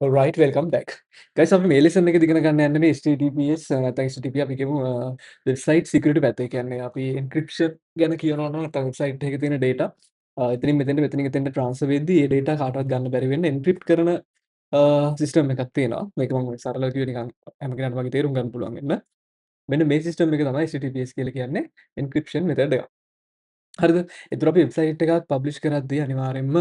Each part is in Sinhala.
ඔල්රයිට් වෙල්කම් බැක්. ගයිස් අපි මේ ලෙසන් එකේ ඉගෙන ගන්න යන්නේ HTTPS නැත්නම් HTTP අපි කියමු වෙබ්සයිට් සිකියුරිටි පැත්ත. ඒ කියන්නේ අපි එන්ක්‍රිප්ෂන් ගැන කියනවා නම් නැත්නම් වෙබ්සයිට් එකේ තියෙන data එතනින් මෙතෙන්ට ට්‍රාන්ස්ෆර් වෙද්දී ඒ data කාටවත් ගන්න බැරි වෙන්න එන්ක්‍රිප්ට් කරන සිස්ටම් එකක් තියෙනවා. මේක මම සරලව කිව්වේ නිකන් හැම කෙනාටම වගේ තේරුම් ගන්න පුළුවන් වෙන්න. මෙන්න මේ සිස්ටම් එක තමයි HTTPS කියලා කියන්නේ එන්ක්‍රිප්ෂන් මෙතඩ් එක. හරිද? එතකොට අපි වෙබ්සයිට් එකක් පබ්ලිෂ් කරද්දී අනිවාර්යෙන්ම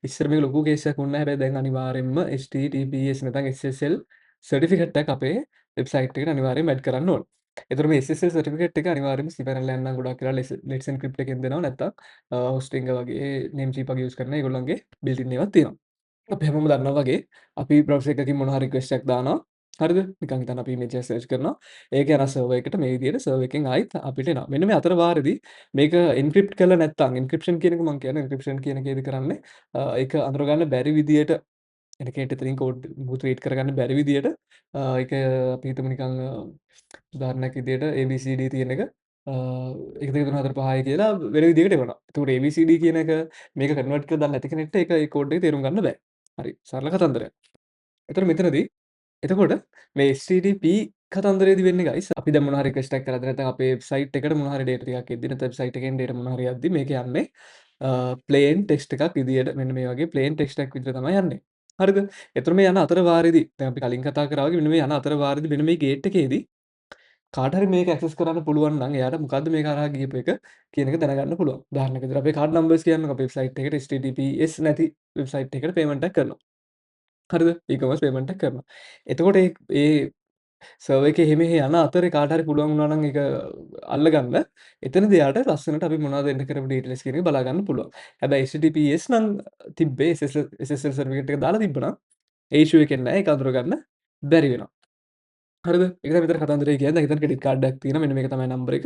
ඉස්සර මේක ලොකු කේස් එකක් වුණේ නැහැ. හැබැයි දැන් අනිවාර්යෙන්ම HTTPS නැත්නම් SSL සර්ටිෆිකේට් එකක් අපේ වෙබ්සයිට් එකට අනිවාර්යෙන්ම ඇඩ් කරන්න ඕනේ. එතකොට මේ SSL සර්ටිෆිකේට් එක අනිවාර්යෙන්ම cPanel නම් ගොඩක් වෙලා Let's Encrypt එකෙන් දෙනවා නැත්නම් hosting වගේ Namecheap වගේ යූස් කරන ඒගොල්ලන්ගේ built in ඒවාත් තියෙනවා. අපි හැමෝම දන්නවා වගේ අපි බ්‍රවුසර් එකකින් මොන හරි රික්වෙස්ට් එකක් දානවා. හරිද? නිකන් හිතන්න අපි ඉමේජ් එක සර්ච් කරනවා. ඒක යන සර්වර් එකට මේ විදිහට සර්වර් එකෙන් ආයිත් අපිට එනවා. මෙන්න මේ අතර වාරෙදි මේක එන්ක්‍රිප්ට් කරලා නැත්නම් එන්ක්‍රිප්ෂන් කියන එක මම කියන්නේ එන්ක්‍රිප්ෂන් කියන එකේදී කරන්නේ ඒක අඳුරගන්න බැරි විදියට එනකේට එතනින් කෝඩ් මුකුත් රීඩ් කරගන්න බැරි විදියට ඒක අපි හිතමු නිකන් උදාහරණයක් විදියට ABCD තියෙන එක 1 2 3 4 5යි කියලා වෙන විදිහකට එවනවා. එතකොට ABCD කියන එක මේක කන්වර්ට් කරලා දාන්න නැති කෙනෙක්ට ඒක ඒ කෝඩ් එක තේරුම් ගන්න බෑ. හරි සරල කතන්දරයක්. එතකොට මෙතනදී එතකොට මේ HTTP කතන්දරේදී වෙන්නේ ගයිස් අපි දැන් මොන හරි රික්වෙස්ට් එකක් කරද්දී නැත්නම් අපේ වෙබ්සයිට් එකට මොන හරි ඩේටා ටිකක් එද්දී නැත්නම් වෙබ්සයිට් එකෙන් ඩේටා මොන හරි යද්දී මේක යන්නේ ප්ලේන් ටෙක්ස්ට් එකක් විදියට මෙන්න මේ වගේ ප්ලේන් ටෙක්ස්ට් එකක් විදියට තමයි යන්නේ. හරිද? එතකොට මේ යන අතර වාරෙදී දැන් අපි කලින් කතා කරා වගේ මෙන්න මේ යන අතර වාරෙදී මෙන්න මේ ගේට් එකේදී කාට හරි මේක ඇක්සස් කරන්න පුළුවන් නම් එයාට මොකද්ද මේක හරහා ගියපු එක කියන එක දැනගන්න පුළුවන්. උදාහරණයක් විදිහට අපේ කාඩ් නම්බර්ස් කියන්නකෝ අපේ වෙබ්සයිට් එකට HTTPS නැති වෙබ්සයිට් එකකට පේමන්ට් එකක් කරනවා. හරිද? e-commerce payment එකක් කරනවා. එතකොට ඒ සර්වර් එකේ එහෙම යන අතරේ කාට හරි පුළුවන් වුණා නම් ඒක අල්ලගන්න එතනදී එයාට ලස්සනට අපි මොනවද එන්ටර් කරපු ඩීටේල්ස් කියන එක බලා ගන්න පුළුවන්. හැබැයි HTTPS නම් තිබ්බේ SSL සර්ටිෆිකේට් එක දාලා තිබ්බනම් ඒ ඉෂුව එකක් නැහැ. ඒක අඳුරගන්න බැරි වෙනවා. හරිද? ඒක තමයි මෙතන කතන්දරේ කියන්නේ. දැන් හිතන්න ක්‍රෙඩිට් කාඩ් එකක් තියෙනවා. මෙන්න මේක තමයි නම්බර එක.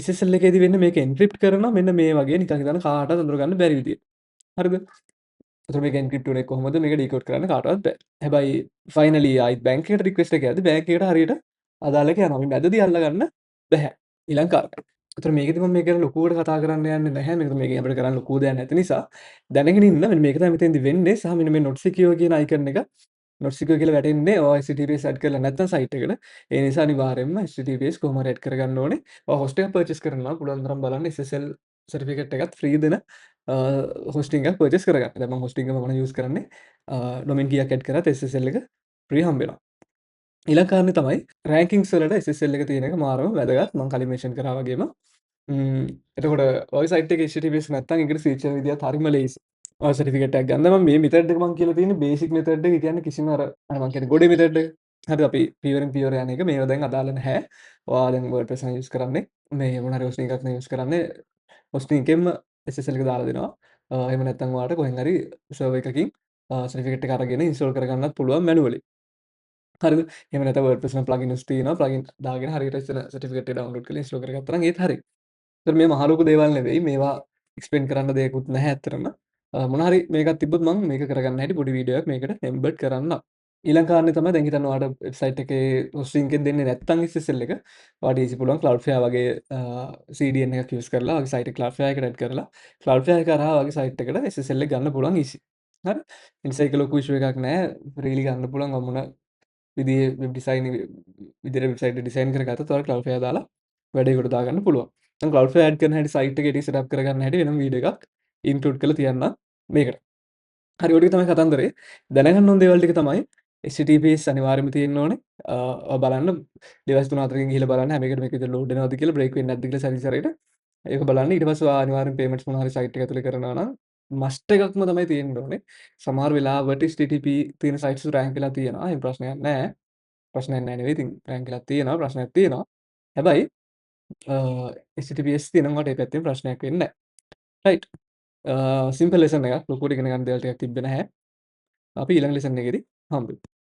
SSL එකේදී වෙන්නේ මේක එන්ක්‍රිප්ට් කරනවා මෙන්න මේ වගේ නිකන් හිතන්න කාටවත් අඳුරගන්න බැරි විදියට. හරිද? එතකොට මේක එන්ක්‍රිප්ට් වුණේ කොහොමද? මේක ඩිකෝඩ් කරන්න කාටවත් බෑ. හැබැයි ෆයිනලි ආයිත් බැංක් එකට රික්වෙස්ට් එක යද්දි බැංක් එකට හරියට අදාළ එක යනවා. මේ මැදදී අල්ලගන්න බැහැ. ඊළඟ කාරණා. එතකොට මේකෙදි මම මේක ගැන ලොකුවට කතා කරන්න යන්නේ නැහැ. මේකෙන් අපිට කරන්න ලොකු දෙයක් නැති නිසා දැනගෙන ඉන්න මෙන්න මේක තමයි මෙතෙන්දි වෙන්නේ සහ මෙන්න මේ not secure කියන icon එක not secure කියලා වැටෙන්නේ ඔය HTTPS ඇඩ් කරලා නැත්නම් සයිට් එකට. ඒ නිසා අනිවාර්යයෙන්ම HTTPS කොහොම හරි ඇඩ් කරගන්න ඕනේ. ඔය හොස්ට් එකක් පර්චේස් කරනවා පුළුවන් තරම් බලන්න SSL සර්ටිෆිකේට් එකත් ෆ්‍රී දෙන හොස්ටිං එකක් පර්චේස් කරගන්න. දැන් මම හොස්ටිං එක මම යූස් කරන්නේ ඩොමේන් කීයක් ඇඩ් කරාත් SSL එක ෆ්‍රී හම්බ වෙනවා. ඊළඟ කාරණේ තමයි රෑන්කින්ග්ස් වලට SSL එක තියෙන එක මාරම වැදගත්. මම කලින් මෙන්ෂන් කරා වගේම එතකොට ඔය සයිට් එකේ HTTPS නැත්නම් ඒකට ස්විච් වෙන විදියත් හරිම ලේසි. ඔය සර්ටිෆිකේට් එකක් ගන්න මම මේ මෙතඩ් එක මම කියලා තියෙන්නේ බේසික් මෙතඩ් එක. ඒ කියන්නේ කිසිම අර මම කියන්නේ ගොඩේ මෙතඩ් එක. හරිද අපි පියවරෙන් පියවර යන එක මේවා දැන් අදාළ නැහැ. ඔයා දැන් WordPress එක යූස් කරන්නේ මේ මොන හරි හොස්ටිං එකක් නේ යූස් කරන්නේ හොස්ටිං එකෙන්ම SSL එක දාලා දෙනවා. එහෙම නැත්නම් ඔයාලට කොහෙන් හරි සර්වර් එකකින් සර්ටිෆිකේට් එක අරගෙන ඉන්ස්ටෝල් කරගන්නත් පුළුවන් මැනුවලි. හරිද? එහෙම නැත්නම් WordPress වල ප්ලගින්ස් තියෙනවා. ප්ලගින් දාගෙන හරියට ඉස්සර සර්ටිෆිකේට් එක ඩවුන්ලෝඩ් කරලා ඉන්ස්ටෝල් කරගත්තා නම් ඒත් හරියි. ඒතර මේ මහ ලොකු දේවල් නෙවෙයි. මේවා එක්ස්ප්ලেইন කරන්න දෙයක්වත් නැහැ ඇත්තටම. මොන හරි මේකක් තිබ්බොත් මම මේක කරගන්න හැටි පොඩි වීඩියෝ එකක් මේකට එම්බඩ් කරන්නම්. ඊළඟ කාරණේ තමයි දැන් හිතන්න ඔයාලට වෙබ්සයිට් එකේ හොස්ටිං එකෙන් දෙන්නේ නැත්නම් SSL එක ඔයාලට ඊසි පුළුවන් Cloudflare වගේ CDN එකක් යූස් කරලා ඔයාගේ සයිට් එක Cloudflare එකට ඇඩ් කරලා Cloudflare එක හරහා ඔයාගේ සයිට් එකට SSL එක ගන්න පුළුවන් ඊසි. හරි? ඒ නිසා ඒක ලොකු ඉෂුව එකක් නෑ. ෆ්‍රීලි ගන්න පුළුවන් මොන විදිහේ වෙබ් ඩිසයින් විදිහට වෙබ්සයිට් එක ඩිසයින් කරගත්තත් ඔයාලා Cloudflare දාලා වැඩේකට දාගන්න පුළුවන්. දැන් Cloudflare ඇඩ් කරන හැටි සයිට් එකේ සෙටප් කරගන්න හැටි වෙනම වීඩියෝ එකක් ඉන්ක්ලූඩ් කරලා තියන්නම් මේකට. හරි ඔය ටික තමයි කතන්දරේ. දැනගන්න ඕන දේවල් ටික තමයි HTTPS අනිවාර්යයෙන්ම තියෙන්න ඕනේ. ඔය බලන්න ඩිවයිස් 3-4කින් ගිහලා බලන්න හැම එකටම එක විදිහට ලෝඩ් වෙනවද කියලා බ්‍රේක් වෙන්නේ නැද්ද කියලා සර්විස් හරියට. ඒක බලන්න ඊට පස්සේ ඔයා අනිවාර්යෙන් පේමන්ට්ස් මොන හරි සයිට් එක ඇතුලේ කරනවා නම් මස්ට් එකක්ම තමයි තියෙන්න ඕනේ. සමහර වෙලාවට HTTP තියෙන සයිට්ස් රෑන්ක් වෙලා තියෙනවා. එහෙම ප්‍රශ්නයක් නැහැ. ප්‍රශ්නයක් නැහැ නෙවෙයි. ඉතින් රෑන්ක් වෙලා තියෙනවා ප්‍රශ්නයක් තියෙනවා. හැබැයි HTTPS තියෙනකොට ඒ පැත්තෙන් ප්‍රශ්නයක් වෙන්නේ නැහැ. රයිට්. සිම්පල් ලෙසන් එකක්. ලොකුවට ඉගෙන ගන්න දේවල් ටිකක් තිබ්බේ නැහැ. අපි ඊළඟ ලෙසන් එකේදී හම්බෙමු.